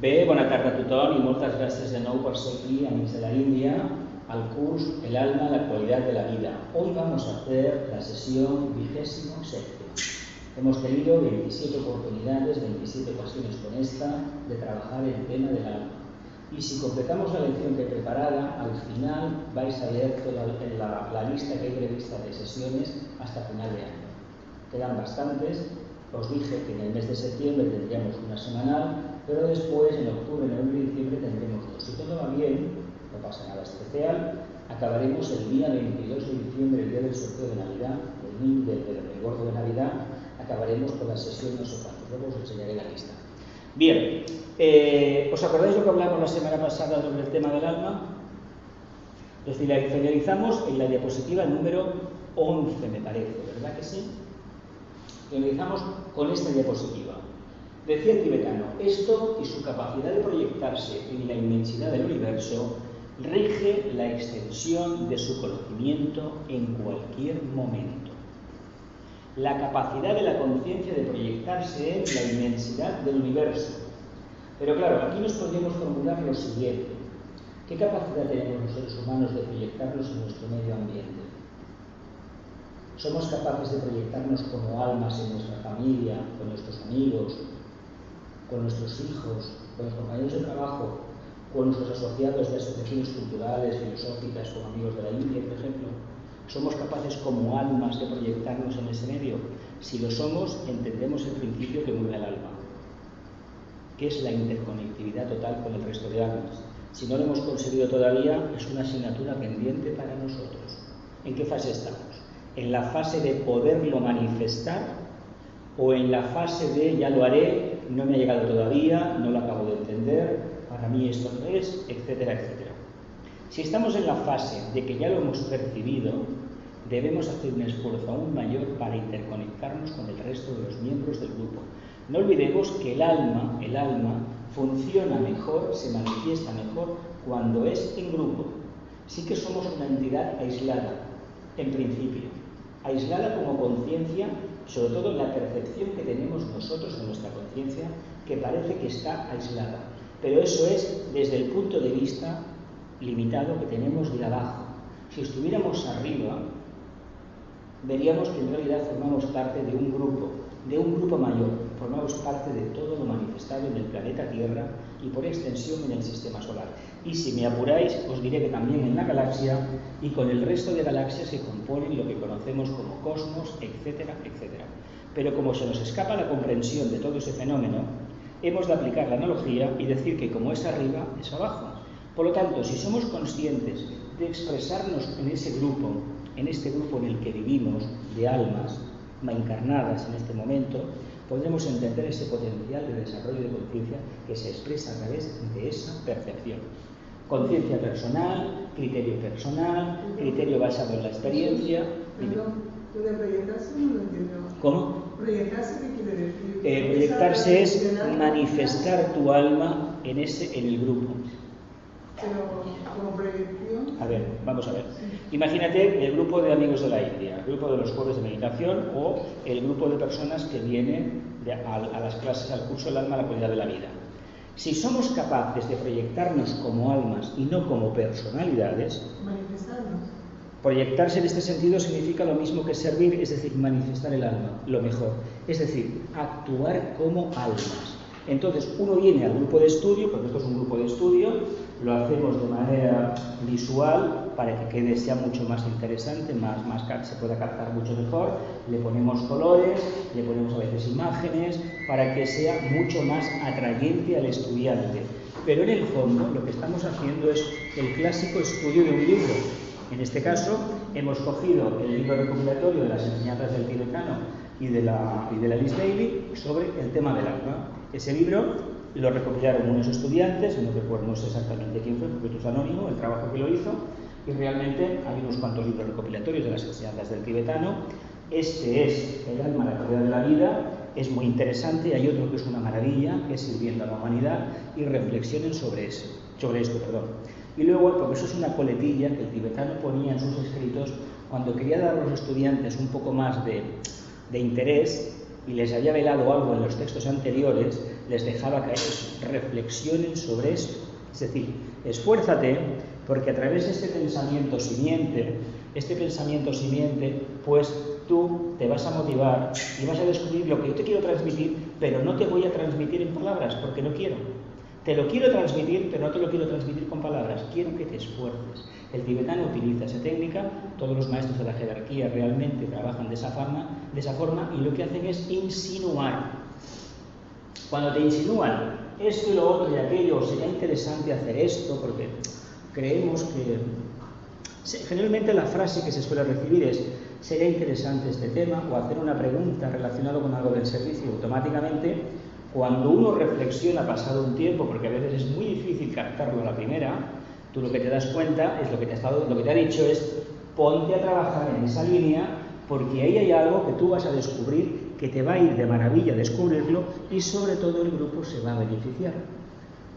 Bé, bona tarda a tothom i moltes gràcies de nou por ser aquí, amics de la India, al curso El alma, la actualidad de la vida. Hoy vamos a hacer la sesión 27. Hemos tenido 27 oportunidades, 27 ocasiones con esta, de trabajar el tema del alma. Y si completamos la lección que he preparada, al final vais a leer toda la lista que hay prevista de sesiones hasta final de año. Quedan bastantes. Os dije que en el mes de septiembre tendríamos una semanal, pero después, en octubre, noviembre y diciembre, tendremos dos. Si todo va bien, no pasa nada especial, acabaremos el día 22 de diciembre, el día del sorteo de Navidad, del gordo de Navidad, acabaremos con la sesión no sé cuántos. Luego os enseñaré la lista. Bien, ¿os acordáis lo que hablamos la semana pasada sobre el tema del alma? Pues finalizamos en la diapositiva número 11, me parece, ¿verdad que sí? Finalizamos con esta diapositiva. Decía el tibetano, esto y su capacidad de proyectarse en la inmensidad del universo rige la extensión de su conocimiento en cualquier momento. La capacidad de la conciencia de proyectarse en la inmensidad del universo. Pero claro, aquí nos podríamos formular lo siguiente. ¿Qué capacidad tenemos los seres humanos de proyectarnos en nuestro medio ambiente? ¿Somos capaces de proyectarnos como almas en nuestra familia, con nuestros amigos, con nuestros hijos, con los compañeros de trabajo, con nuestros asociados de asociaciones culturales, filosóficas, como Amigos de la India, por ejemplo? ¿Somos capaces como almas de proyectarnos en ese medio? Si lo somos, entendemos el principio que mueve al alma, que es la interconectividad total con el resto de almas. Si no lo hemos conseguido todavía, es una asignatura pendiente para nosotros. ¿En qué fase estamos? ¿En la fase de poderlo manifestar o en la fase de ya lo haré, no me ha llegado todavía, no lo acabo de entender, para mí esto no es, etcétera, etcétera? Si estamos en la fase de que ya lo hemos percibido, debemos hacer un esfuerzo aún mayor para interconectarnos con el resto de los miembros del grupo. No olvidemos que el alma funciona mejor, se manifiesta mejor cuando es en grupo. Sí que somos una entidad aislada, en principio, aislada como conciencia, sobre todo en la percepción que tenemos nosotros en nuestra conciencia, que parece que está aislada. Pero eso es desde el punto de vista limitado que tenemos de abajo. Si estuviéramos arriba, veríamos que en realidad formamos parte de un grupo mayor, formamos parte de todo lo manifestado en el planeta Tierra y por extensión en el sistema solar. Y si me apuráis, os diré que también en la galaxia y con el resto de galaxias que componen lo que conocemos como cosmos, etcétera, etcétera. Pero como se nos escapa la comprensión de todo ese fenómeno, hemos de aplicar la analogía y decir que como es arriba, es abajo. Por lo tanto, si somos conscientes de expresarnos en ese grupo, en este grupo en el que vivimos, de almas encarnadas en este momento, podremos entender ese potencial de desarrollo de conciencia que se expresa a través de esa percepción. Conciencia personal, criterio basado en la experiencia. Perdón, ¿lo de proyectarse no lo entiendo? ¿Cómo? ¿Proyectarse qué quiere decir? Proyectarse es manifestar tu alma en el grupo. Pero como proyección. A ver, vamos a ver. Imagínate el grupo de Amigos de la India, el grupo de los jueves de meditación o el grupo de personas que vienen a las clases, al curso del alma, la cualidad de la vida. Si somos capaces de proyectarnos como almas y no como personalidades, manifestarnos. Proyectarse en este sentido significa lo mismo que servir, es decir, manifestar el alma, lo mejor. Es decir, actuar como almas. Entonces, uno viene al grupo de estudio, porque esto es un grupo de estudio, lo hacemos de manera visual para que sea mucho más interesante, se pueda captar mucho mejor, le ponemos colores, le ponemos a veces imágenes, para que sea mucho más atrayente al estudiante. Pero en el fondo lo que estamos haciendo es el clásico estudio de un libro. En este caso, hemos cogido el libro recopilatorio de las enseñanzas del tibetano y de la Alice Bailey sobre el tema del alma. Ese libro lo recopilaron unos estudiantes, no recuerdo, no sé exactamente quién fue, porque esto es anónimo, el trabajo que lo hizo, y realmente hay unos cuantos libros recopilatorios de las enseñanzas del tibetano. Este es El alma, la calidad de la vida, es muy interesante. Hay otro que es una maravilla, que es Sirviendo a la humanidad, y reflexionen sobre esto. Y luego, porque eso es una coletilla que el tibetano ponía en sus escritos cuando quería dar a los estudiantes un poco más de interés, y les había velado algo en los textos anteriores, les dejaba caer eso, reflexionen sobre eso. Es decir, esfuérzate porque a través de este pensamiento simiente, pues tú te vas a motivar y vas a descubrir lo que yo te quiero transmitir, pero no te voy a transmitir en palabras porque no quiero. Te lo quiero transmitir, pero no te lo quiero transmitir con palabras. Quiero que te esfuerces. El tibetano utiliza esa técnica, todos los maestros de la jerarquía realmente trabajan de esa forma y lo que hacen es insinuar. Cuando te insinúan esto y lo otro y aquello, sería interesante hacer esto porque creemos que... Generalmente la frase que se suele recibir es sería interesante este tema o hacer una pregunta relacionada con algo del servicio. Automáticamente, cuando uno reflexiona pasado un tiempo, porque a veces es muy difícil captarlo a la primera, tú lo que te das cuenta es lo que te ha dicho es ponte a trabajar en esa línea porque ahí hay algo que tú vas a descubrir que te va a ir de maravilla descubrirlo y sobre todo el grupo se va a beneficiar.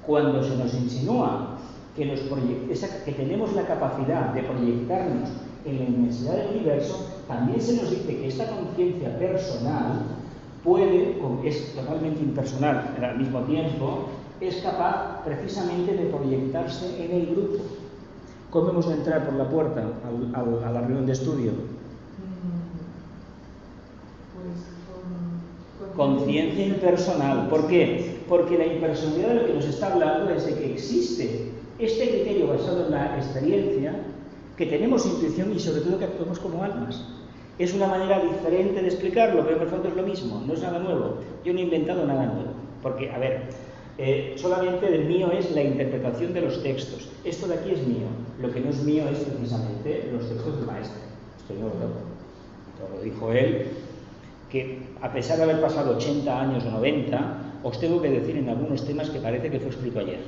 Cuando se nos insinúa que tenemos la capacidad de proyectarnos en la inmensidad del universo, también se nos dice que esta conciencia personal es totalmente impersonal al mismo tiempo, es capaz precisamente de proyectarse en el grupo. ¿Cómo hemos de entrar por la puerta a la reunión de estudio? Conciencia impersonal. ¿Por qué? Porque la impersonalidad de lo que nos está hablando es de que existe este criterio basado en la experiencia, que tenemos intuición y sobre todo que actuamos como almas. Es una manera diferente de explicarlo, pero en el fondo es lo mismo, no es nada nuevo. Yo no he inventado nada nuevo, porque, a ver, solamente el mío es la interpretación de los textos. Esto de aquí es mío, lo que no es mío es precisamente los textos del maestro. Esto yo lo dijo él, que a pesar de haber pasado 80 años o 90, os tengo que decir en algunos temas que parece que fue escrito ayer.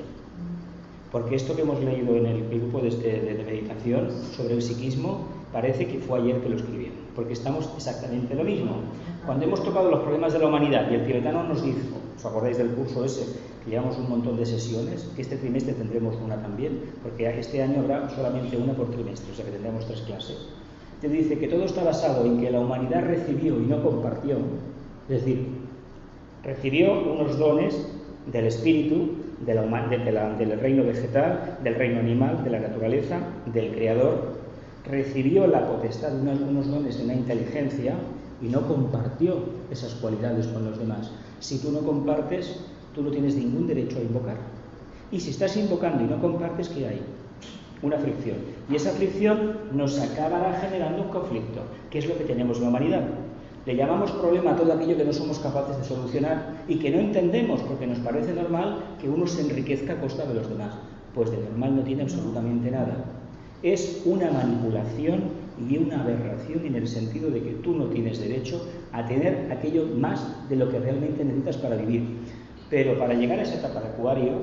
Porque esto que hemos leído en el grupo de meditación sobre el psiquismo, parece que fue ayer que lo escribieron, porque estamos exactamente lo mismo. Cuando hemos tocado los problemas de la humanidad y el tibetano nos dijo, ¿os acordáis del curso ese? Que llevamos un montón de sesiones, que este trimestre tendremos una también, porque este año habrá solamente una por trimestre, o sea que tendremos 3 clases. Te dice que todo está basado en que la humanidad recibió y no compartió, es decir, recibió unos dones del espíritu, del reino vegetal, del reino animal, de la naturaleza, del creador, recibió la potestad de unos dones de una inteligencia y no compartió esas cualidades con los demás. Si tú no compartes, tú no tienes ningún derecho a invocar. Y si estás invocando y no compartes, ¿qué hay? Una fricción. Y esa fricción nos acabará generando un conflicto, que es lo que tenemos en la humanidad. Le llamamos problema a todo aquello que no somos capaces de solucionar y que no entendemos porque nos parece normal que uno se enriquezca a costa de los demás. Pues de normal no tiene absolutamente nada. Es una manipulación y una aberración en el sentido de que tú no tienes derecho a tener aquello más de lo que realmente necesitas para vivir. Pero para llegar a esa etapa de acuario,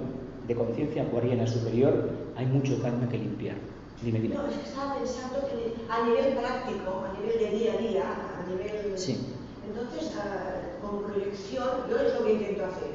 de conciencia acuariana superior, hay mucho karma que limpiar. Dime. No, es que estaba pensando que a nivel práctico, a nivel de día a día, a nivel... Sí. Entonces, con proyección, yo es lo que intento hacer,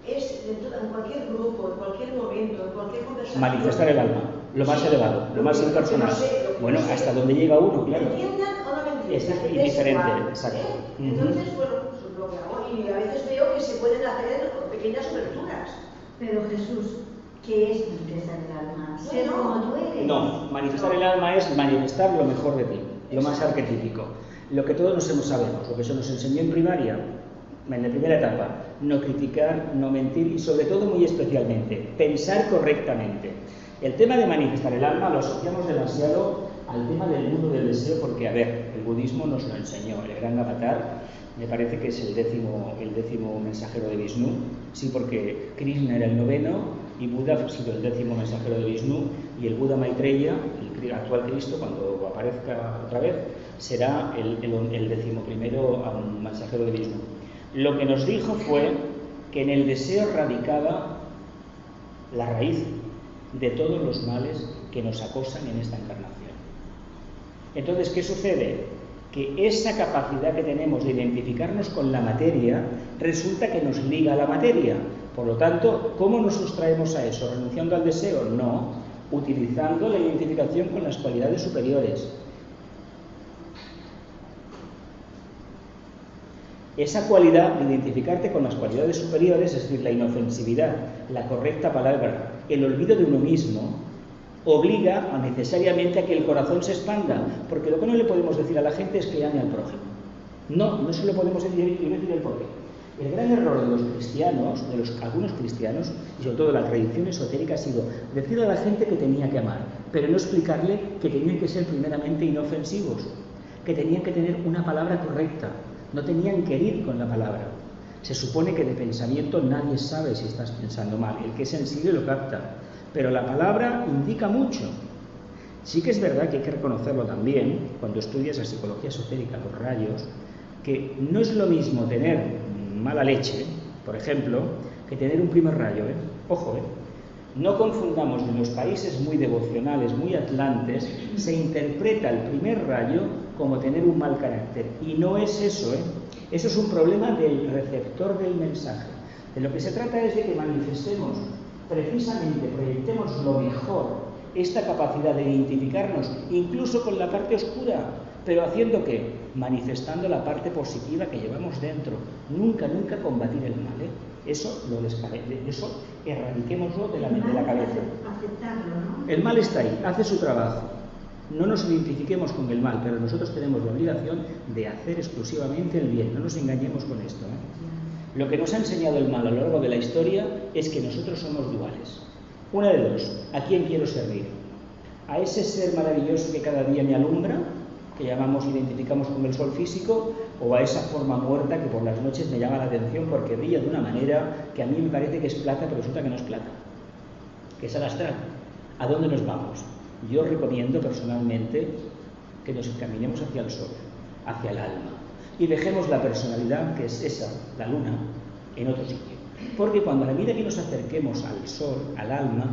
es en cualquier grupo, en cualquier momento, en cualquier conversación... Manifestar el alma, lo más elevado, lo más impersonal. Bueno, hasta donde llega uno, claro. ¿Me entiendan o no me entiendan? Es diferente, exacto. Entonces, bueno, pues lo que hago, y a veces veo que se pueden hacer pequeñas oberturas. Pero Jesús, ¿qué es manifestar el alma? ¿Ser como tú eres? No, manifestar el alma es manifestar lo mejor de ti, lo más arquetípico. Lo que todos sabemos, lo que se nos enseñó en primaria, en la primera etapa, no criticar, no mentir y sobre todo, muy especialmente, pensar correctamente. El tema de manifestar el alma lo asociamos demasiado al tema del mundo del deseo porque, a ver, el budismo nos lo enseñó, el gran avatar, me parece que es el décimo mensajero de Vishnu, sí, porque Krishna era el 9º y Buda ha sido el 10º mensajero de Vishnu y el Buda Maitreya, el actual Cristo, cuando aparezca otra vez, será el 11º mensajero de Vishnu. Lo que nos dijo fue que en el deseo radicaba la raíz de todos los males que nos acosan en esta encarnación. Entonces, ¿qué sucede? Que esa capacidad que tenemos de identificarnos con la materia resulta que nos liga a la materia. Por lo tanto, ¿cómo nos sustraemos a eso? ¿Renunciando al deseo? No, utilizando la identificación con las cualidades superiores. Esa cualidad de identificarte con las cualidades superiores, es decir, la inofensividad, la correcta palabra, el olvido de uno mismo, obliga necesariamente a que el corazón se expanda, porque lo que no le podemos decir a la gente es que ame al prójimo. No se lo podemos decir, y voy a decir el porqué. El gran error de los cristianos, algunos cristianos, y sobre todo de la tradición esotérica, ha sido decirle a la gente que tenía que amar, pero no explicarle que tenían que ser primeramente inofensivos, que tenían que tener una palabra correcta, no tenían que herir con la palabra. Se supone que de pensamiento nadie sabe si estás pensando mal, el que es sensible lo capta, pero la palabra indica mucho. Sí que es verdad que hay que reconocerlo también, cuando estudias la psicología esotérica, los rayos, que no es lo mismo tener mala leche, por ejemplo, que tener un primer rayo. Ojo, no confundamos, en los países muy devocionales, muy atlantes, se interpreta el primer rayo como tener un mal carácter, y no es eso. Eso es un problema del receptor del mensaje. De lo que se trata es de que manifestemos, precisamente proyectemos lo mejor, esta capacidad de identificarnos incluso con la parte oscura, pero haciendo ¿qué? Manifestando la parte positiva que llevamos dentro. Nunca combatir el mal. Eso erradiquémoslo de la cabeza. Aceptarlo, ¿no? El mal está ahí, hace su trabajo. No nos identifiquemos con el mal, pero nosotros tenemos la obligación de hacer exclusivamente el bien. No nos engañemos con esto. Lo que nos ha enseñado el mal a lo largo de la historia es que nosotros somos duales. Una de dos, ¿a quién quiero servir? ¿A ese ser maravilloso que cada día me alumbra, que identificamos como el sol físico, o a esa forma muerta que por las noches me llama la atención porque brilla de una manera que a mí me parece que es plata, pero resulta que no es plata, que es al astral? ¿A dónde nos vamos? Yo recomiendo personalmente que nos encaminemos hacia el sol, hacia el alma, y dejemos la personalidad, que es esa, la luna, en otro sitio. Porque cuando a la medida que nos acerquemos al sol, al alma,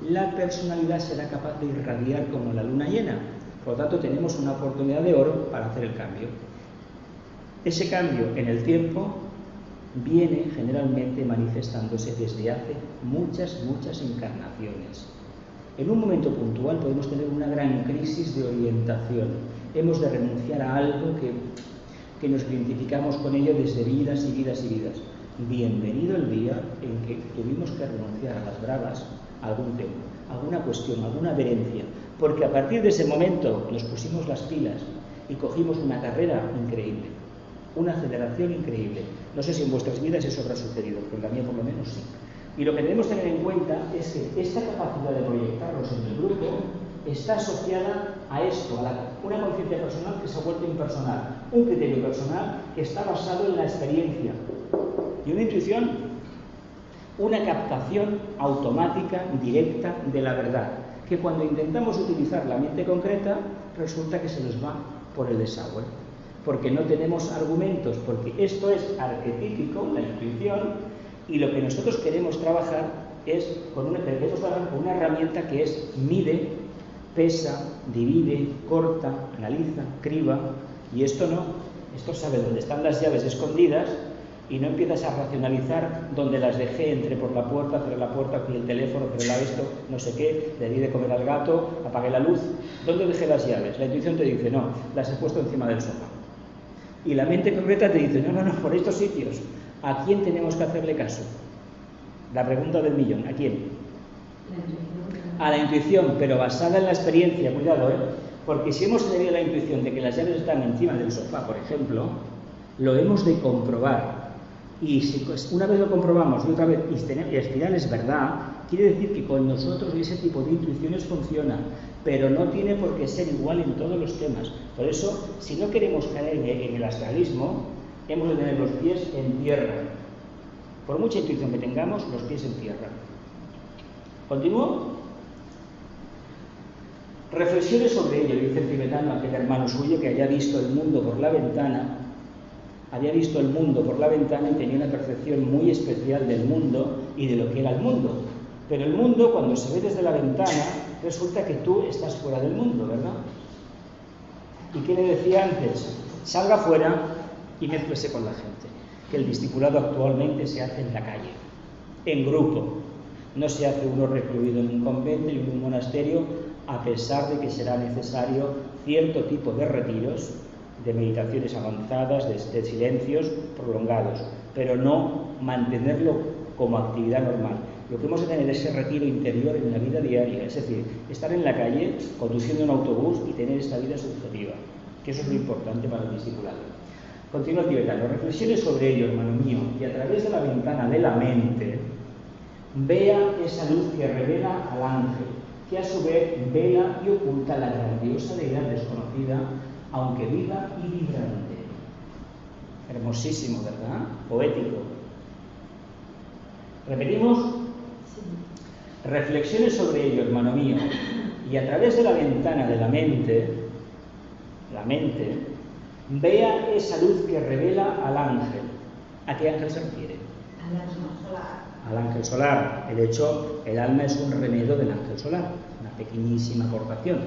la personalidad será capaz de irradiar como la luna llena. Por lo tanto, tenemos una oportunidad de oro para hacer el cambio. Ese cambio en el tiempo viene generalmente manifestándose desde hace muchas encarnaciones. En un momento puntual podemos tener una gran crisis de orientación. Hemos de renunciar a algo que nos identificamos con ello desde vidas y vidas y vidas. Bienvenido el día en que tuvimos que renunciar a las bravas, a algún tema, a alguna cuestión, a alguna adherencia, porque a partir de ese momento nos pusimos las pilas y cogimos una carrera increíble, una aceleración increíble. No sé si en vuestras vidas eso habrá sucedido, pero en la mía por lo menos sí. Y lo que debemos tener en cuenta es que esta capacidad de proyectarnos en el grupo está asociada a esto, a una conciencia personal que se ha vuelto impersonal, un criterio personal que está basado en la experiencia y una intuición, una captación automática, directa de la verdad, que cuando intentamos utilizar la mente concreta resulta que se nos va por el desagüe, porque no tenemos argumentos, porque esto es arquetípico, la intuición, y lo que nosotros queremos trabajar es con una herramienta que es mide, pesa, divide, corta, analiza, criba, y esto no, esto sabe dónde están las llaves escondidas y no empiezas a racionalizar dónde las dejé, entré por la puerta, cerré la puerta, cogí el teléfono, cerré esto, no sé qué, le di de comer al gato, apagué la luz. ¿Dónde dejé las llaves? La intuición te dice, no, las he puesto encima del sofá. Y la mente concreta te dice, no, por estos sitios. ¿A quién tenemos que hacerle caso? La pregunta del millón, ¿a quién? A la intuición, pero basada en la experiencia, cuidado, porque si hemos tenido la intuición de que las llaves están encima del sofá, por ejemplo, lo hemos de comprobar. Y si una vez lo comprobamos y otra vez, y al final es verdad, quiere decir que con nosotros ese tipo de intuiciones funciona, pero no tiene por qué ser igual en todos los temas. Por eso, si no queremos caer en el astralismo, hemos de tener los pies en tierra. Por mucha intuición que tengamos, los pies en tierra. ¿Continúo? Reflexiones sobre ello, dice el tibetano, aquel hermano suyo que había visto el mundo por la ventana, y tenía una percepción muy especial del mundo y de lo que era el mundo. Pero el mundo, cuando se ve desde la ventana, resulta que tú estás fuera del mundo, ¿verdad? ¿Y qué le decía antes? Salga fuera y mézclese con la gente. Que el discipulado actualmente se hace en la calle, en grupo. No se hace uno recluido en un convento y en un monasterio, a pesar de que será necesario cierto tipo de retiros, de meditaciones avanzadas, de silencios prolongados, pero no mantenerlo como actividad normal. Lo que hemos de tener es ese retiro interior en la vida diaria, es decir, estar en la calle conduciendo un autobús y tener esta vida subjetiva, que eso es lo importante para el discipulado. Continúa el tibetano: reflexiones sobre ello, hermano mío, y a través de la ventana de la mente vea esa luz que revela al ángel, que a su vez vela y oculta la grandiosa deidad desconocida, aunque viva y vibrante. Hermosísimo, ¿verdad? Poético. Repetimos: reflexiones sobre ello, hermano mío, y a través de la ventana de la mente, vea esa luz que revela al ángel. ¿A qué ángel se refiere? Al ángel solar. De hecho, el alma es un remedio del ángel solar, una pequeñísima aportación.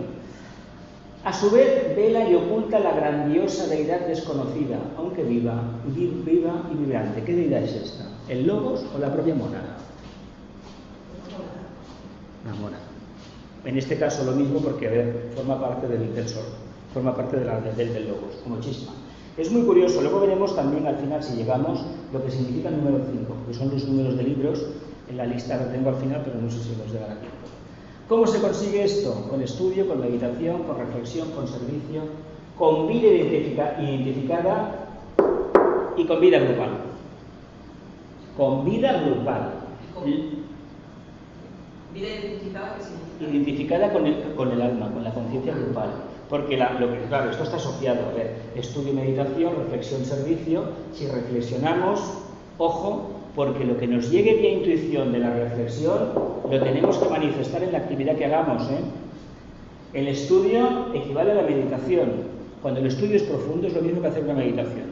A su vez, vela y oculta la grandiosa deidad desconocida, aunque viva y vibrante. ¿Qué deidad es esta? ¿El logos o la propia mónada? La mónada. En este caso lo mismo porque, a ver, forma parte del sol, forma parte del logos, como chisma. Es muy curioso, luego veremos también al final, si llegamos, lo que significa el número 5, que son los números de libros. En la lista lo tengo al final, pero no sé si nos dará tiempo. ¿Cómo se consigue esto? Con estudio, con meditación, con reflexión, con servicio, con vida identificada y con vida grupal. Con vida grupal. ¿Vida identificada qué significa? Identificada con el alma, con la conciencia grupal. Porque claro, esto está asociado, a ver, estudio, meditación, reflexión, servicio. Si reflexionamos, ojo, porque lo que nos llegue vía intuición de la reflexión lo tenemos que manifestar en la actividad que hagamos, ¿eh? El estudio equivale a la meditación. Cuando el estudio es profundo es lo mismo que hacer una meditación.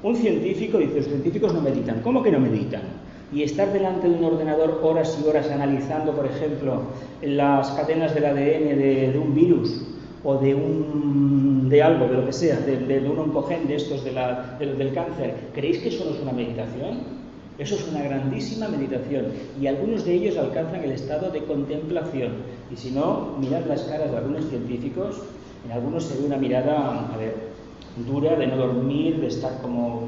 Un científico dice: los científicos no meditan. ¿Cómo que no meditan? Y estar delante de un ordenador horas y horas analizando, por ejemplo, las cadenas del ADN de un virus, o de algo, de lo que sea, de un oncogen de estos del cáncer. ¿Creéis que eso no es una meditación? Eso es una grandísima meditación, y algunos de ellos alcanzan el estado de contemplación. Y si no, mirad las caras de algunos científicos, en algunos se ve una mirada, a ver, dura, de no dormir, de estar como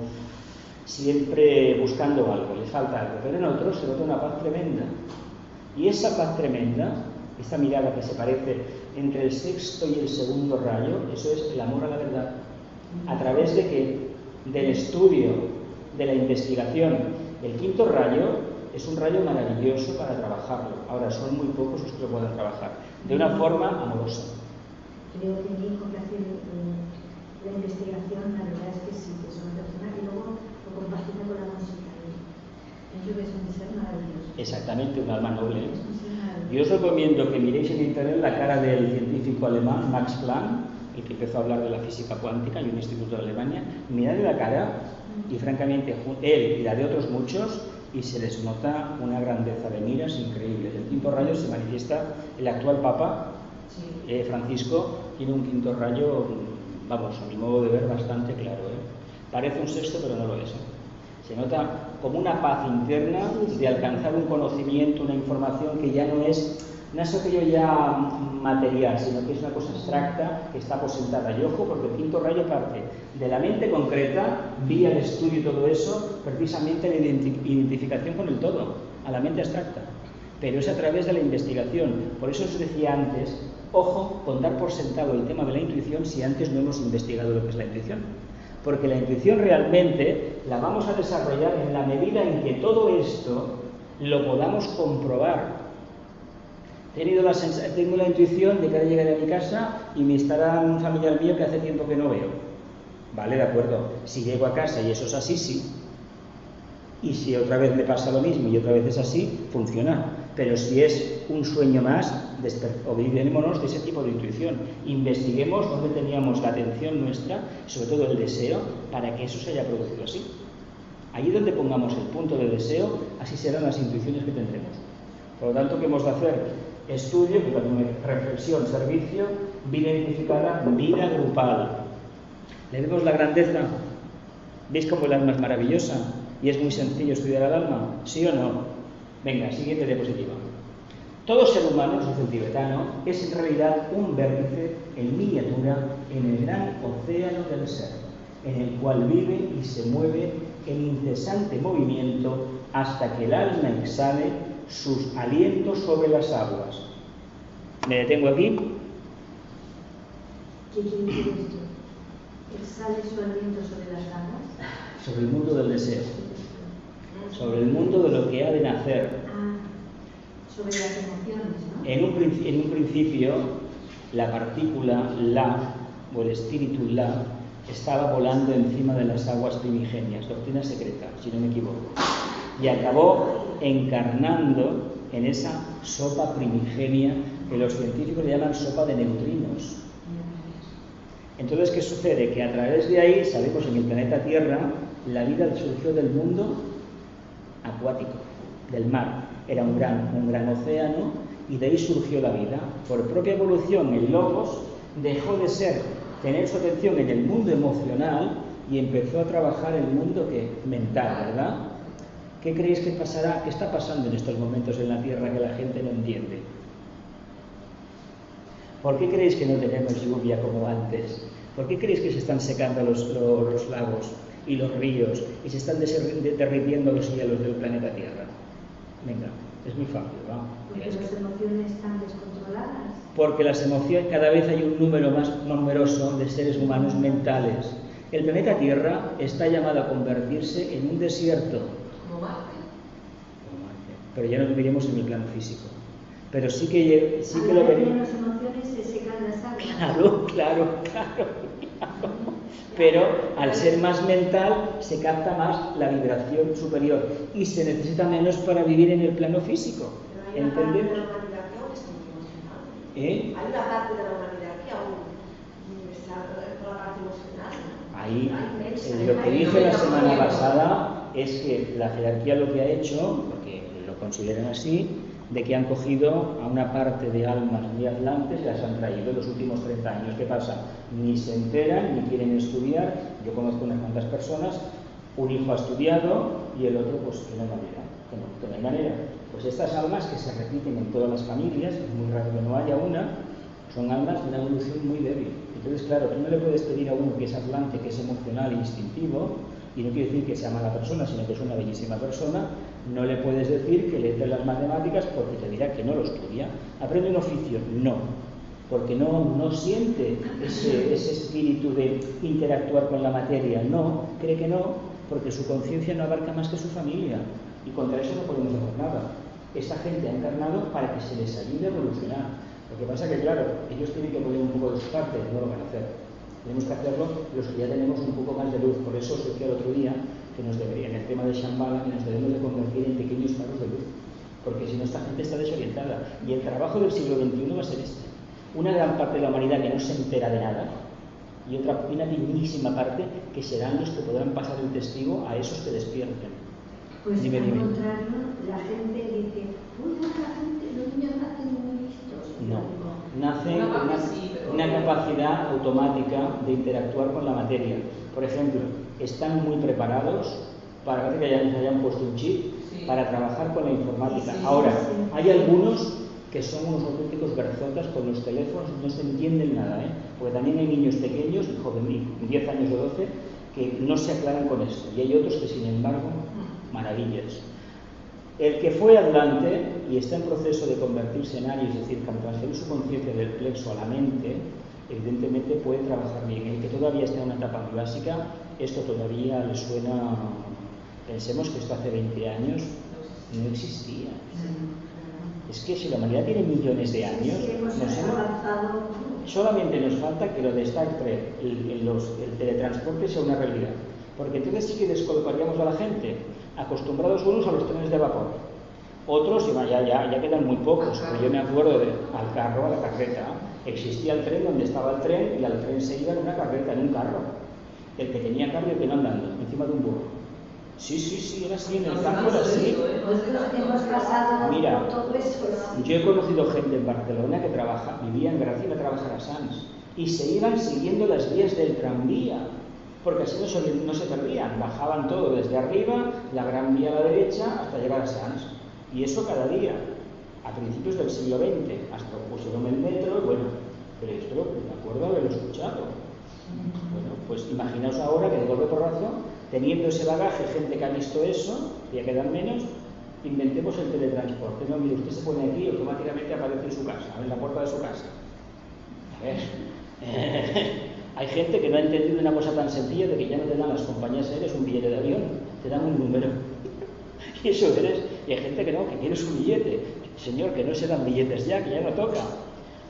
siempre buscando algo, les falta algo, pero en otros se nota una paz tremenda. Y esa paz tremenda, esta mirada que se parece entre el sexto y el segundo rayo, eso es el amor a la verdad. ¿A través de qué? Del estudio, de la investigación. El quinto rayo es un rayo maravilloso para trabajarlo. Ahora, son muy pocos los que lo puedan trabajar de una forma amorosa. Creo que bien con la investigación, la verdad es que sí, que es una persona que luego lo compagina con la música. Yo creo que es un ser maravilloso. Exactamente, un alma noble. Yo os recomiendo que miréis en internet la cara del científico alemán Max Planck, el que empezó a hablar de la física cuántica y un instituto de Alemania. Mirad la cara y francamente él y la de otros muchos, y se les nota una grandeza de miras increíble. El quinto rayo se manifiesta, el actual Papa Francisco tiene un quinto rayo, vamos, a mi modo de ver, bastante claro, ¿eh? Parece un sexto, pero no lo es, ¿eh? Se nota como una paz interna de alcanzar un conocimiento, una información que ya no es aquello ya material, sino que es una cosa abstracta que está aposentada. Y ojo, porque el quinto rayo parte de la mente concreta, vía el estudio y todo eso, precisamente la identificación con el todo, a la mente abstracta. Pero es a través de la investigación. Por eso os decía antes, ojo con dar por sentado el tema de la intuición si antes no hemos investigado lo que es la intuición. Porque la intuición realmente la vamos a desarrollar en la medida en que todo esto lo podamos comprobar. Tengo la intuición de que ahora llegaré a mi casa y me estará un familiar mío que hace tiempo que no veo. Vale, de acuerdo. Si llego a casa y eso es así, sí. Y si otra vez me pasa lo mismo y otra vez es así, funciona. Pero si es un sueño más, olvidémonos de ese tipo de intuición. Investiguemos dónde teníamos la atención nuestra, sobre todo el deseo, para que eso se haya producido así. Allí donde pongamos el punto de deseo, así serán las intuiciones que tendremos. Por lo tanto, ¿qué hemos de hacer? Estudio, reflexión, servicio, vida identificada, vida grupal. ¿Le vemos la grandeza? ¿Veis cómo el alma es maravillosa? ¿Y es muy sencillo estudiar al alma? ¿Sí o no? Venga, siguiente diapositiva. Todo ser humano, dice el tibetano, es en realidad un vértice en miniatura en el gran océano del ser, en el cual vive y se mueve en incesante movimiento hasta que el alma exhale sus alientos sobre las aguas. Me detengo aquí. ¿Qué quiere decir esto? ¿Exhale su aliento sobre las aguas? Sobre el mundo del deseo, sobre el mundo de lo que ha de nacer. Sobre las emociones, ¿no? En un principio, la partícula La, o el espíritu La, estaba volando encima de las aguas primigenias, doctrina secreta, si no me equivoco, y acabó encarnando en esa sopa primigenia que los científicos le llaman sopa de neutrinos. Entonces, ¿qué sucede? Que a través de ahí, sabemos, en el planeta Tierra, la vida surgió del mundo acuático, del mar. Era un gran océano, y de ahí surgió la vida. Por propia evolución, el logos dejó de tener su atención en el mundo emocional y empezó a trabajar el mundo mental, ¿verdad? ¿Qué creéis que pasará? ¿Qué está pasando en estos momentos en la Tierra que la gente no entiende? ¿Por qué creéis que no tenemos lluvia como antes? ¿Por qué creéis que se están secando los lagos y los ríos y se están derritiendo los hielos del planeta Tierra? Venga, es muy fácil, ¿va? Porque las emociones están descontroladas. Porque las emociones, cada vez hay un número más numeroso de seres humanos mentales. El planeta Tierra está llamado a convertirse en un desierto. Como Marte. Pero ya no viviremos en el plano físico. Pero sí que lo veremos. Las emociones se secan las aguas. Claro. Pero al ser más mental se capta más la vibración superior y se necesita menos para vivir en el plano físico. ¿Entendemos? Hay una parte de la humanidad que aún está por la parte emocional. Ahí, lo que dije la semana pasada es que la jerarquía lo que ha hecho, porque lo consideran así, de que han cogido a una parte de almas muy atlantes y las han traído en los últimos 30 años. ¿Qué pasa? Ni se enteran, ni quieren estudiar. Yo conozco unas cuantas personas, un hijo ha estudiado y el otro pues que no hay manera. Pues estas almas que se repiten en todas las familias, es muy raro que no haya una, son almas de una evolución muy débil. Entonces, claro, tú no le puedes pedir a uno que es atlante, que es emocional e instintivo, y no quiere decir que sea mala persona, sino que es una bellísima persona, no le puedes decir que le dé las matemáticas porque te dirá que no lo estudia. Aprende un oficio, no, porque no siente ese espíritu de interactuar con la materia, no, cree que no, porque su conciencia no abarca más que su familia, y contra eso no podemos hacer nada. Esta gente ha encarnado para que se les ayude a evolucionar. Lo que pasa es que, claro, ellos tienen que poner un poco de su parte, no lo van a hacer. Tenemos que hacerlo los que ya tenemos un poco más de luz. Por eso os decía el otro día que nos debería, en el tema de Shambhala, que nos debemos de convertir en pequeños faros de luz, porque si no esta gente está desorientada. Y el trabajo del siglo XXI va a ser este. Una gran parte de la humanidad que no se entera de nada, y una pequeñísima parte que serán los que podrán pasar el testigo a esos que despierten. Pues Dime. al contrario, la gente dice, los niños nacen muy listos. No, nace una capacidad automática de interactuar con la materia. Por ejemplo, están muy preparados para que les hayan puesto un chip para trabajar con la informática. Ahora, hay algunos que son unos auténticos berzotas con los teléfonos, no se entienden nada, porque también hay niños pequeños, joven, 10 años o 12, que no se aclaran con esto, y hay otros que, sin embargo, maravillas. El que fue adelante y está en proceso de convertirse en Ari, es decir, que transferir su conciencia del plexo a la mente, evidentemente puede trabajar bien. El que todavía está en una etapa muy básica, esto todavía le suena. Pensemos que esto hace 20 años no existía. Es que si la humanidad tiene millones de años, solamente nos falta que lo de Star Trek, el teletransporte sea una realidad. Porque entonces sí que descolocaríamos a la gente, acostumbrados unos a los trenes de vapor, otros ya quedan muy pocos. Pero yo me acuerdo al carro, a la carreta. Existía el tren donde estaba el tren y al tren se iba en una carreta, en un carro. El que tenía carro y el que no andando, encima de un burro. Sí, era así, en el campo era así. Hemos pasado Mira, todo eso. yo he conocido gente en Barcelona que vivía en Gracia y iba a trabajar a Sants, y se iban siguiendo las vías del tranvía, porque así no se perdían, bajaban todo desde arriba, la gran vía a la derecha, hasta llegar a Sants, y eso cada día, a principios del siglo XX, hasta pusieron el metro, y bueno, pero esto me acuerdo haberlo escuchado. Bueno, pues imaginaos ahora que de golpe por razón, teniendo ese bagaje, gente que ha visto eso, ya quedan menos, inventemos el teletransporte. No, mire, usted se pone aquí y automáticamente aparece en su casa, en la puerta de su casa. A ver, hay gente que no ha entendido una cosa tan sencilla de que ya no te dan las compañías aéreas un billete de avión, te dan un número. Y eso eres. Y hay gente que no, que quiere su billete. Señor, que no se dan billetes ya, que ya no toca.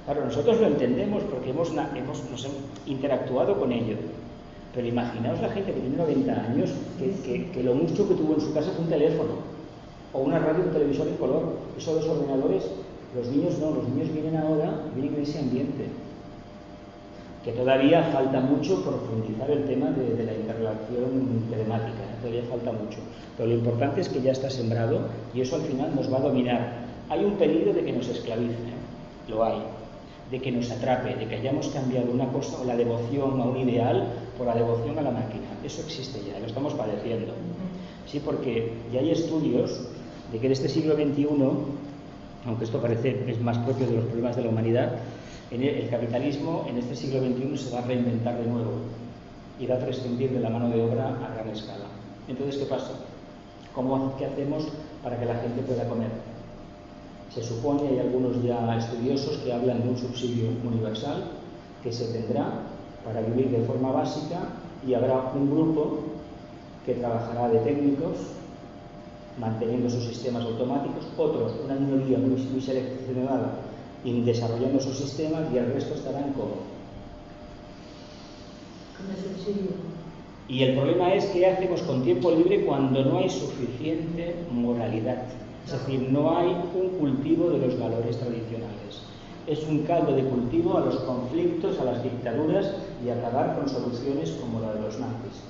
Claro, nosotros lo entendemos porque nos hemos interactuado con ello. Pero imaginaos la gente que tiene 90 años, que lo mucho que tuvo en su casa fue un teléfono, o una radio, un televisor en color. Eso de los ordenadores, los niños no, los niños vienen ahora, vienen en ese ambiente. Que todavía falta mucho profundizar el tema de la interrelación telemática, todavía falta mucho. Pero lo importante es que ya está sembrado y eso al final nos va a dominar. Hay un peligro de que nos esclavice, lo hay, de que nos atrape, de que hayamos cambiado una cosa o la devoción a un ideal por la devoción a la máquina. Eso existe ya, lo estamos padeciendo. Sí, porque ya hay estudios de que en este siglo XXI, aunque esto parece es más propio de los problemas de la humanidad, el capitalismo en este siglo XXI se va a reinventar de nuevo y va a prescindir de la mano de obra a gran escala. Entonces, ¿qué pasa? ¿Qué hacemos para que la gente pueda comer? Se supone, hay algunos ya estudiosos que hablan de un subsidio universal que se tendrá para vivir de forma básica y habrá un grupo que trabajará de técnicos manteniendo sus sistemas automáticos, otros, una minoría muy seleccionada, y desarrollando sus sistemas, y el resto estarán como subsidio. Y el problema es qué hacemos con tiempo libre cuando no hay suficiente moralidad. Es decir, no hay un cultivo de los valores tradicionales. Es un caldo de cultivo a los conflictos, a las dictaduras y acabar con soluciones como la de los nazis.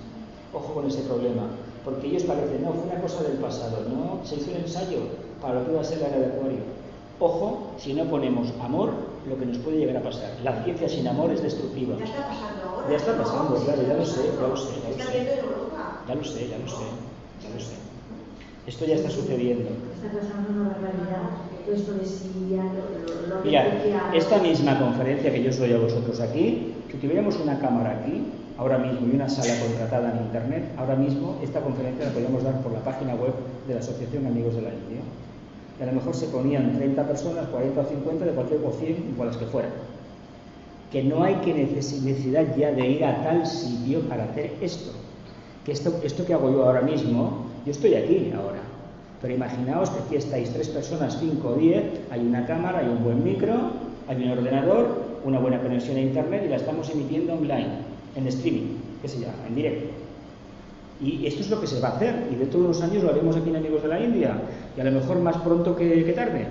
Ojo con ese problema, porque ellos parecen, no, fue una cosa del pasado, no, se hizo un ensayo para lo que iba a ser la era de Acuario. Ojo, si no ponemos amor, lo que nos puede llegar a pasar. La ciencia sin amor es destructiva. Ya está pasando ahora. Ya está pasando, claro, ya lo sé. Está viendo en Europa. Ya lo sé. Esto ya está sucediendo. Está pasando una barbaridad. Esto de Siria, lo Mira, esta misma conferencia que yo os doy a vosotros aquí, si tuviéramos una cámara aquí, ahora mismo, y una sala contratada en internet, ahora mismo esta conferencia la podemos dar por la página web de la Asociación Amigos de la India. Y a lo mejor se ponían 30 personas, 40 o 50, de cualquier o 100, o las que fueran. Que no hay necesidad ya de ir a tal sitio para hacer esto. Que esto que hago yo ahora mismo, yo estoy aquí ahora. Pero imaginaos que aquí estáis 3 personas, 5 o 10, hay una cámara, hay un buen micro, hay un ordenador, una buena conexión a internet y la estamos emitiendo online, en streaming, que se llama, en directo. Y esto es lo que se va a hacer, y dentro de unos años lo haremos aquí en Amigos de la India, y a lo mejor más pronto que tarde.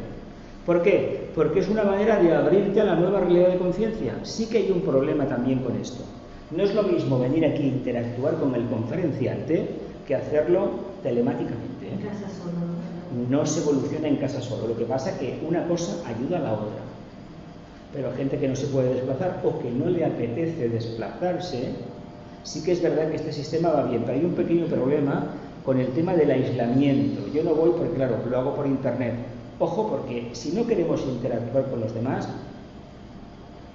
¿Por qué? Porque es una manera de abrirte a la nueva realidad de conciencia. Sí que hay un problema también con esto. No es lo mismo venir aquí e interactuar con el conferenciante que hacerlo telemáticamente. En casa solo. No se evoluciona en casa solo. Lo que pasa es que una cosa ayuda a la otra. Pero gente que no se puede desplazar o que no le apetece desplazarse, sí que es verdad que este sistema va bien, pero hay un pequeño problema con el tema del aislamiento. Yo no voy porque, claro, lo hago por internet. Ojo, porque si no queremos interactuar con los demás,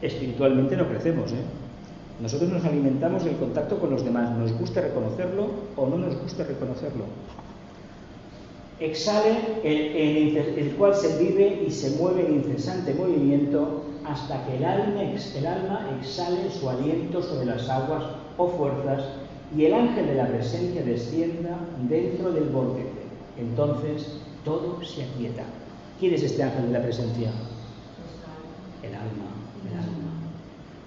espiritualmente no crecemos, Nosotros nos alimentamos del contacto con los demás, nos gusta reconocerlo o no nos gusta reconocerlo. Exhale el cual se vive y se mueve en incesante movimiento hasta que el alma exhale su aliento sobre las aguas o fuerzas y el ángel de la presencia descienda dentro del vórtice. Entonces todo se aquieta. ¿Quién es este ángel de la presencia? El alma.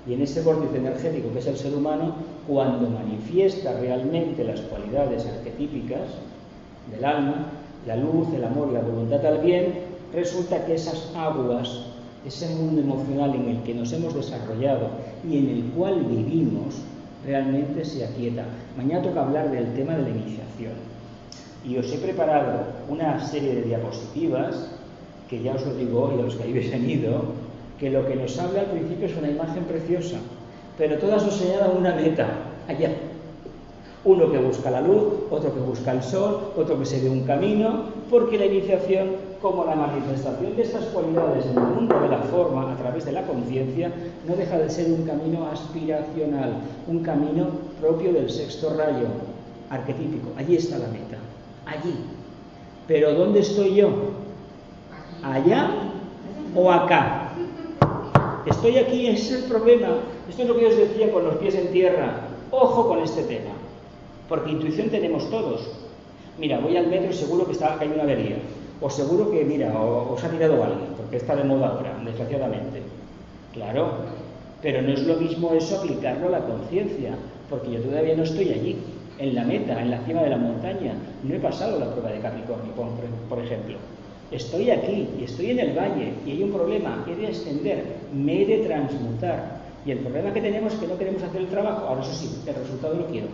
Y en ese vórtice energético que es el ser humano, cuando manifiesta realmente las cualidades arquetípicas del alma, la luz, el amor y la voluntad al bien, resulta que esas aguas, ese mundo emocional en el que nos hemos desarrollado y en el cual vivimos, realmente se aquieta. Mañana toca hablar del tema de la iniciación. Y os he preparado una serie de diapositivas, que ya os lo digo hoy a los que habéis venido, que lo que nos habla al principio es una imagen preciosa, pero todas nos señalan una meta, allá. Uno que busca la luz, otro que busca el sol, otro que se ve un camino, porque la iniciación como la manifestación de estas cualidades en el mundo de la forma a través de la conciencia no deja de ser un camino aspiracional, un camino propio del sexto rayo, arquetípico. Allí está la meta, allí. Pero ¿dónde estoy yo? ¿Allá o acá? Estoy aquí, ese es el problema. Esto es lo que yo os decía con los pies en tierra. Ojo con este tema, porque intuición tenemos todos. Mira, voy al metro y seguro que hay una avería. O seguro que, mira, os ha tirado alguien, porque está de moda ahora, desgraciadamente. Claro, pero no es lo mismo eso aplicarlo a la conciencia, porque yo todavía no estoy allí, en la meta, en la cima de la montaña. No he pasado la prueba de Capricornio, por ejemplo. Estoy aquí y estoy en el valle y hay un problema, he de ascender, me he de transmutar. Y el problema que tenemos es que no queremos hacer el trabajo. Ahora eso sí, el resultado lo quiero.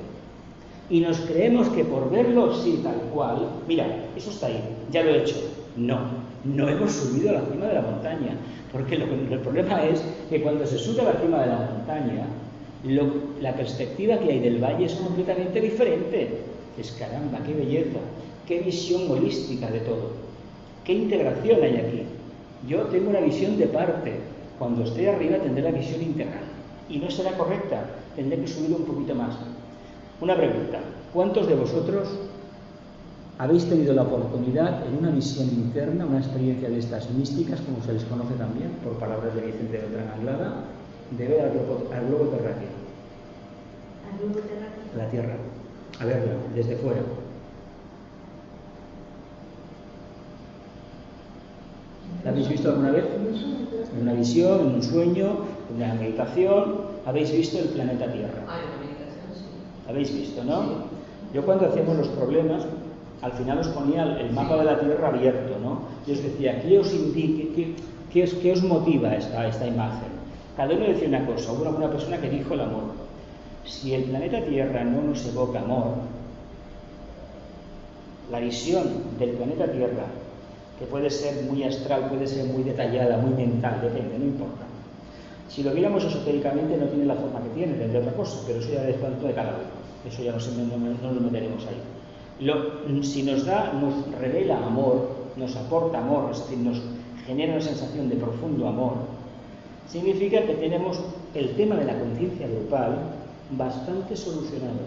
Y nos creemos que por verlo así, tal cual, mira, eso está ahí, ya lo he hecho. No, no hemos subido a la cima de la montaña, porque el problema es que cuando se sube a la cima de la montaña, la perspectiva que hay del valle es completamente diferente. Es caramba, qué belleza, qué visión holística de todo, qué integración hay aquí. Yo tengo una visión de parte, cuando esté arriba tendré la visión integral, y no será correcta, tendré que subir un poquito más. Una pregunta, ¿cuántos de vosotros habéis tenido la oportunidad en una visión interna, una experiencia de estas místicas, como se les conoce también, por palabras de Vicente de Beltrán Anglada, de ver al globo terráqueo? ¿Al globo terráqueo? La Tierra, a verlo, desde fuera. ¿La habéis visto alguna vez? En una visión, en un sueño, en una meditación, habéis visto el planeta Tierra. ¿Habéis visto, no? Yo cuando hacíamos los problemas, al final os ponía el mapa de la Tierra abierto, ¿no? Y os decía, ¿qué os indique, qué os motiva esta imagen? Cada uno decía una cosa. Hubo una persona que dijo el amor. Si el planeta Tierra no nos evoca amor, la visión del planeta Tierra, que puede ser muy astral, puede ser muy detallada, muy mental, depende, no importa. Si lo viéramos esotéricamente no tiene la forma que tiene, tendría otra cosa, pero eso ya es tanto de cada uno. Eso ya no nos meteremos ahí. Si nos revela amor, nos aporta amor, es decir, nos genera una sensación de profundo amor, significa que tenemos el tema de la conciencia grupal bastante solucionado.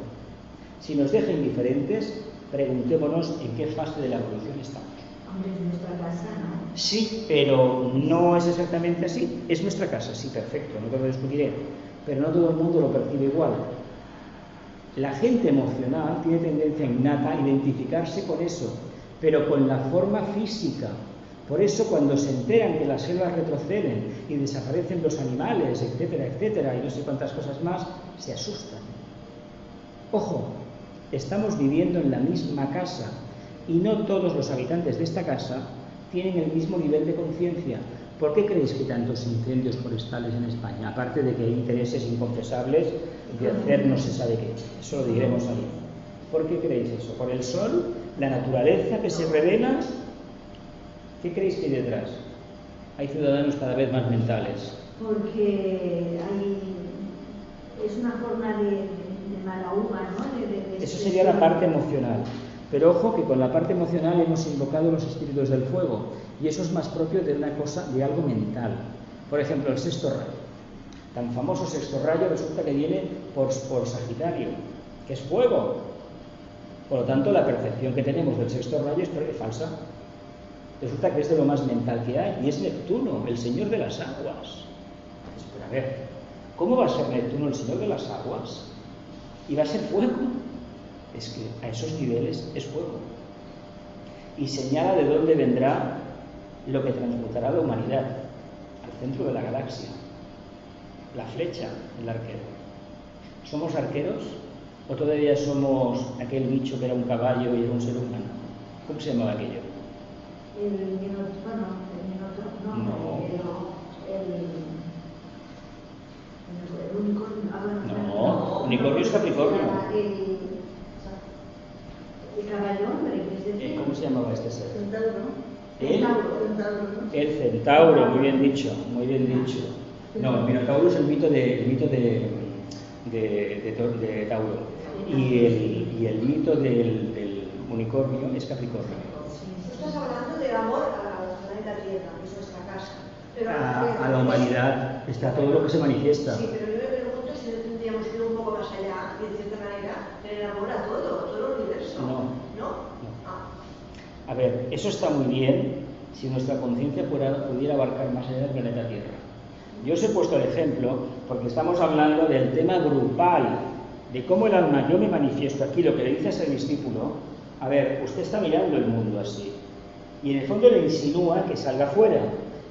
Si nos deja indiferentes, preguntémonos en qué fase de la evolución estamos. Hombre, es nuestra casa, ¿no? Sí, pero no es exactamente así. Es nuestra casa, sí, perfecto, no te lo discutiré. Pero no todo el mundo lo percibe igual. La gente emocional tiene tendencia innata a identificarse con eso, pero con la forma física. Por eso cuando se enteran que las selvas retroceden y desaparecen los animales, etcétera, etcétera, y no sé cuántas cosas más, se asustan. Ojo, estamos viviendo en la misma casa y no todos los habitantes de esta casa tienen el mismo nivel de conciencia. ¿Por qué creéis que hay tantos incendios forestales en España? Aparte de que hay intereses inconfesables de hacer no se sabe qué. Eso lo diremos ahí. ¿Por qué creéis eso? ¿Por el sol? ¿La naturaleza que se revela? ¿Qué creéis que hay detrás? Hay ciudadanos cada vez más mentales. Porque es una forma de mala uva, ¿no? Eso sería la parte emocional. Pero ojo que con la parte emocional hemos invocado los espíritus del fuego y eso es más propio de una cosa, de algo mental. Por ejemplo, el sexto rayo. Tan famoso sexto rayo resulta que viene por Sagitario, que es fuego. Por lo tanto, la percepción que tenemos del sexto rayo es falsa. Resulta que es de lo más mental que hay y es Neptuno, el señor de las aguas. Pero a ver, ¿cómo va a ser Neptuno el señor de las aguas? Y va a ser fuego. Es que a esos niveles es fuego. Y señala de dónde vendrá lo que transmutará la humanidad, al centro de la galaxia. La flecha, el arquero. ¿Somos arqueros o todavía somos aquel bicho que era un caballo y era un ser humano? ¿Cómo se llamaba aquello? El Minotauro, el unicornio. No, unicornio es Capricornio. El caballo hombre, que es decir. ¿Cómo se llamaba este ser? Centauro. El centauro, muy bien dicho, muy bien dicho. No, el Minotauro es el mito de Tauro. Y el mito del unicornio es Capricornio. Tú estás hablando del amor a tierra, que es nuestra casa. Pero A la humanidad está todo lo que se manifiesta. Sí, pero yo me pregunto si no tendríamos que ir un poco más allá y, de cierta manera, tener amor a todo el universo. No. ¿No? Ah. A ver, eso está muy bien si nuestra conciencia pudiera abarcar más allá del planeta Tierra. Yo os he puesto el ejemplo porque estamos hablando del tema grupal, de cómo el alma, yo me manifiesto aquí, lo que le dice a ese discípulo, a ver, usted está mirando el mundo así, y en el fondo le insinúa que salga fuera,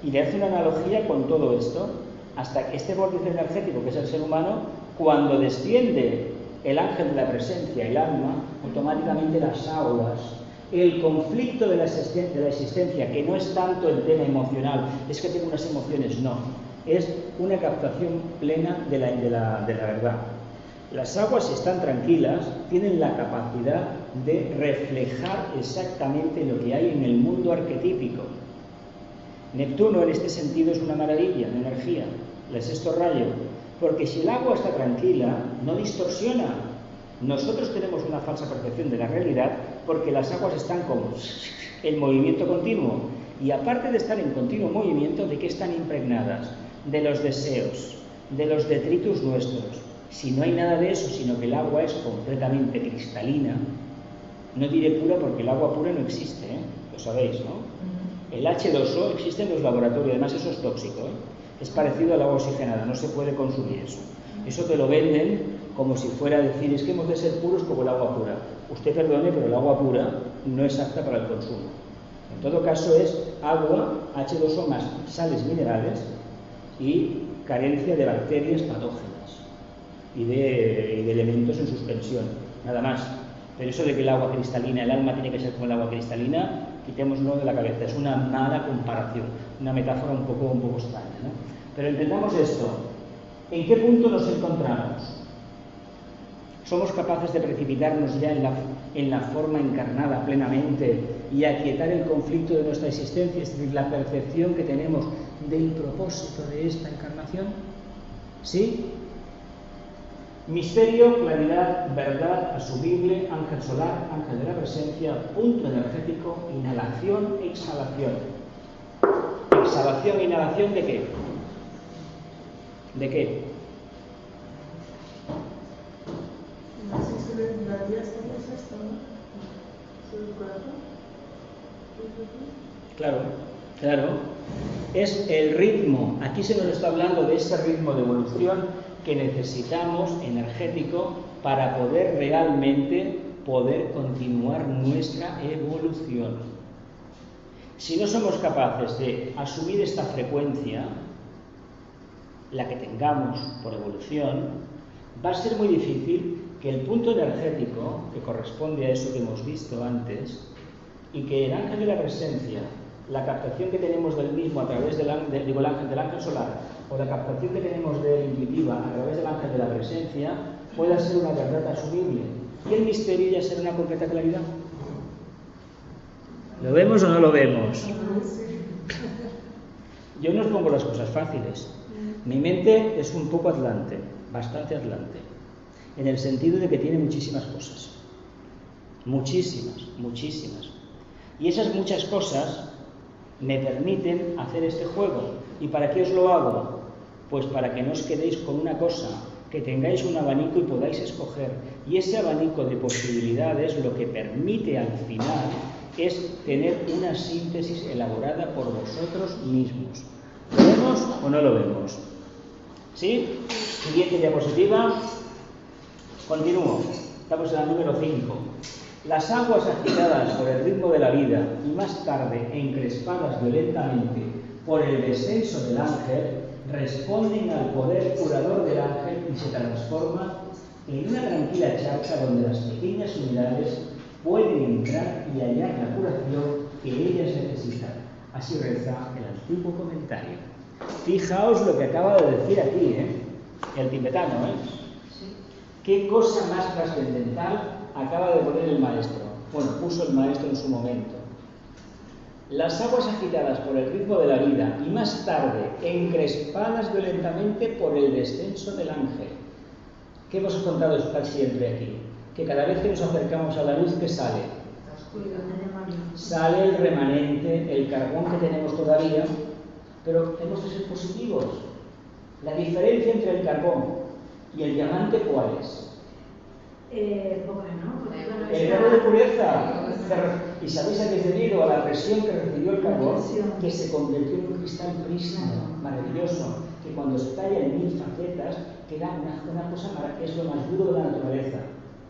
y le hace una analogía con todo esto, hasta que este vórtice energético, que es el ser humano, cuando desciende el ángel de la presencia, el alma, automáticamente las auras, el conflicto de la existencia, que no es tanto el tema emocional, es que tengo unas emociones, no, es una captación plena de la verdad. Las aguas, si están tranquilas, tienen la capacidad de reflejar exactamente lo que hay en el mundo arquetípico. Neptuno en este sentido es una maravilla de energía, el sexto rayo, porque si el agua está tranquila, no distorsiona. Nosotros tenemos una falsa percepción de la realidad porque las aguas están como en movimiento continuo, y aparte de estar en continuo movimiento, ¿de qué están impregnadas? De los deseos, de los detritus nuestros. Si no hay nada de eso, sino que el agua es completamente cristalina, no diré pura porque el agua pura no existe, lo sabéis, ¿no? El H2O existe en los laboratorios, además eso es tóxico, es parecido al agua oxigenada, no se puede consumir eso. Eso te lo venden como si fuera a decir, es que hemos de ser puros como el agua pura. Usted perdone, pero el agua pura no es apta para el consumo. En todo caso es agua, H2O más sales minerales y carencia de bacterias patógenas y de elementos en suspensión, nada más. Pero eso de que el agua cristalina, el alma tiene que ser como el agua cristalina, quitémoslo de la cabeza, es una mala comparación, una metáfora un poco extraña, ¿no? Pero entendamos esto, ¿en qué punto nos encontramos? ¿Somos capaces de precipitarnos ya en la forma encarnada plenamente y aquietar el conflicto de nuestra existencia, es decir, la percepción que tenemos del propósito de esta encarnación? ¿Sí? Misterio, claridad, verdad, asumible, ángel solar, ángel de la presencia, punto energético, inhalación, exhalación. Exhalación, inhalación, ¿de qué? ¿De qué? La vida está en esto, ¿no? ¿Sobre el corazón? Claro. Es el ritmo. Aquí se nos está hablando de ese ritmo de evolución que necesitamos energético para poder realmente continuar nuestra evolución. Si no somos capaces de asumir esta frecuencia, la que tengamos por evolución, va a ser muy difícil que el punto energético, que corresponde a eso que hemos visto antes, y que el ángel de la presencia, la captación que tenemos del mismo a través del ángel solar, o la captación que tenemos de él intuitiva a través del ángel de la presencia, pueda ser una verdad asumible. Y el misterio ya será una completa claridad. ¿Lo vemos o no lo vemos? Yo no os pongo las cosas fáciles. Mi mente es un poco atlante, bastante atlante, en el sentido de que tiene muchísimas cosas. Muchísimas. Y esas muchas cosas me permiten hacer este juego. ¿Y para qué os lo hago? Pues para que no os quedéis con una cosa, que tengáis un abanico y podáis escoger. Y ese abanico de posibilidades lo que permite al final es tener una síntesis elaborada por vosotros mismos. ¿Lo vemos o no lo vemos? ¿Sí? Siguiente diapositiva. Continúo. Estamos en la número 5. Las aguas agitadas por el ritmo de la vida y más tarde encrespadas violentamente por el descenso del ángel responden al poder curador del ángel y se transforman en una tranquila charca donde las pequeñas unidades pueden entrar y hallar la curación que ellas necesitan. Así reza el antiguo comentario. Fijaos lo que acaba de decir aquí, el tibetano, ¿Qué cosa más trascendental acaba de poner el maestro? Bueno, puso el maestro en su momento. Las aguas agitadas por el ritmo de la vida y más tarde encrespadas violentamente por el descenso del ángel. ¿Qué hemos contado casi siempre aquí? Que cada vez que nos acercamos a la luz, ¿qué sale? Sale el remanente, el carbón que tenemos todavía, pero tenemos que ser positivos. La diferencia entre el carbón y el diamante, ¿cuál es? Poca, ¿no? El grado de pureza. ¿Y sabéis a qué es debido? A la presión que recibió el carbón, que se convirtió en un cristal prístino, maravilloso, que cuando estalla en 1000 facetas queda una cosa que es lo más duro de la naturaleza.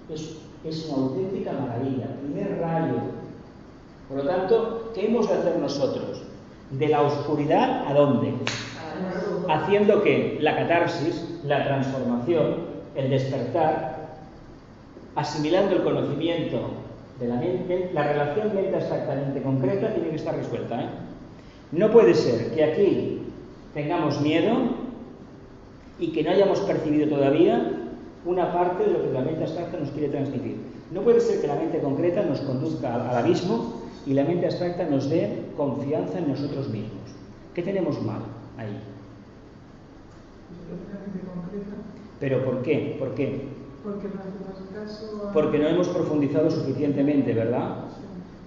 Es una auténtica maravilla, primer rayo. Por lo tanto, ¿qué hemos de hacer nosotros? ¿De la oscuridad a dónde? Haciendo que la catarsis, la transformación, el despertar, asimilando el conocimiento de la mente, la relación mente abstractamente concreta tiene que estar resuelta, ¿eh? No puede ser que aquí tengamos miedo y que no hayamos percibido todavía una parte de lo que la mente abstracta nos quiere transmitir. No puede ser que la mente concreta nos conduzca al abismo y la mente abstracta nos dé confianza en nosotros mismos. ¿Qué tenemos mal ahí? ¿Pero por qué? ¿Por qué? Porque no hemos profundizado suficientemente, ¿verdad?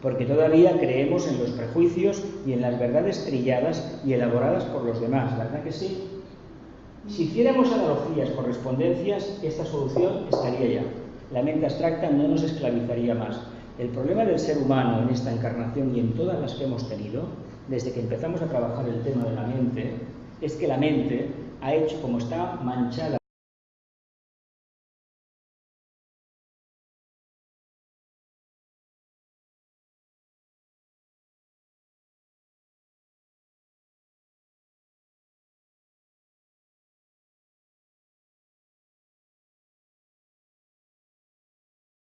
Porque todavía creemos en los prejuicios y en las verdades trilladas y elaboradas por los demás, ¿verdad que sí? Si hiciéramos analogías, correspondencias, esta solución estaría ya. La mente abstracta no nos esclavizaría más. El problema del ser humano en esta encarnación y en todas las que hemos tenido, desde que empezamos a trabajar el tema de la mente, es que la mente ha hecho, como está manchada